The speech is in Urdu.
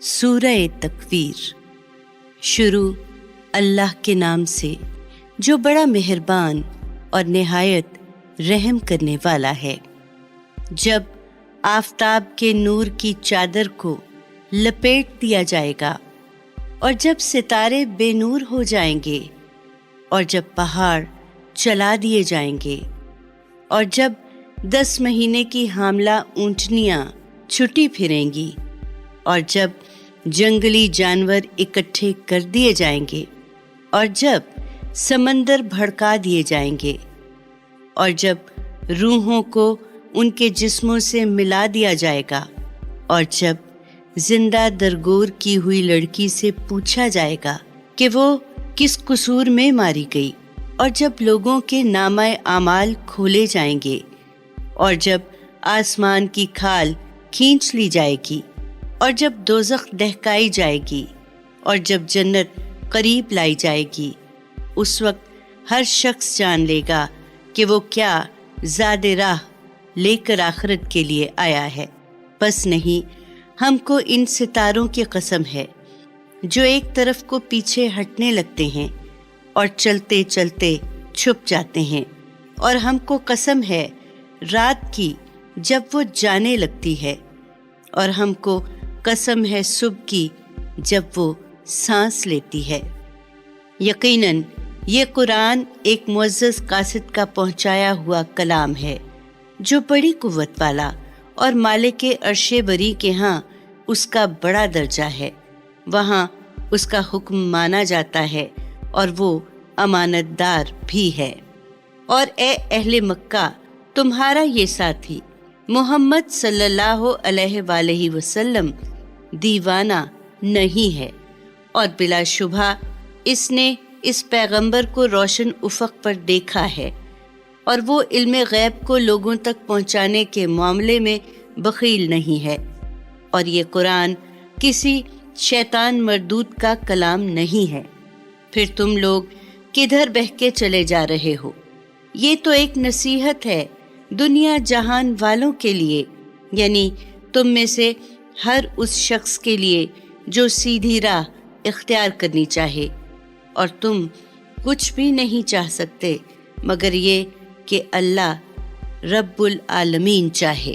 سورہ تکویر۔ شروع اللہ کے نام سے جو بڑا مہربان اور نہایت رحم کرنے والا ہے۔ جب آفتاب کے نور کی چادر کو لپیٹ دیا جائے گا اور جب ستارے بے نور ہو جائیں گے اور جب پہاڑ چلا دیے جائیں گے اور جب 10 مہینے کی حاملہ اونٹنیاں چھٹی پھریں گی اور جب جنگلی جانور اکٹھے کر دیے جائیں گے اور جب سمندر بھڑکا دیے جائیں گے اور جب روحوں کو ان کے جسموں سے ملا دیا جائے گا اور جب زندہ درگور کی ہوئی لڑکی سے پوچھا جائے گا کہ وہ کس قصور میں ماری گئی اور جب لوگوں کے نامہ اعمال کھولے جائیں گے اور جب آسمان کی کھال کھینچ لی جائے گی اور جب دوزخ دہکائی جائے گی اور جب جنت قریب لائی جائے گی، اس وقت ہر شخص جان لے گا کہ وہ کیا زاد راہ لے کر آخرت کے لیے آیا ہے۔ بس نہیں، ہم کو ان ستاروں کی قسم ہے جو ایک طرف کو پیچھے ہٹنے لگتے ہیں اور چلتے چلتے چھپ جاتے ہیں، اور ہم کو قسم ہے رات کی جب وہ جانے لگتی ہے، اور ہم کو قسم ہے صبح کی جب وہ سانس لیتی ہے۔ یقیناً یہ قرآن ایک معزز قاصد کا پہنچایا ہوا کلام ہے جو بڑی قوت والا اور مالک عرش بری کے ہاں اس کا بڑا درجہ ہے، وہاں اس کا حکم مانا جاتا ہے اور وہ امانت دار بھی ہے۔ اور اے اہل مکہ، تمہارا یہ ساتھی محمد صلی اللہ علیہ وآلہ وسلم دیوانہ نہیں ہے، اور بلا شبہ اس نے اس پیغمبر کو روشن افق پر دیکھا ہے، اور وہ علم غیب کو لوگوں تک پہنچانے کے معاملے میں بخیل نہیں ہے، اور یہ قرآن کسی شیطان مردود کا کلام نہیں ہے۔ پھر تم لوگ کدھر بہہ کے چلے جا رہے ہو؟ یہ تو ایک نصیحت ہے دنیا جہان والوں کے لیے، یعنی تم میں سے ہر اس شخص کے لیے جو سیدھی راہ اختیار کرنی چاہے، اور تم کچھ بھی نہیں چاہ سکتے مگر یہ کہ اللہ رب العالمین چاہے۔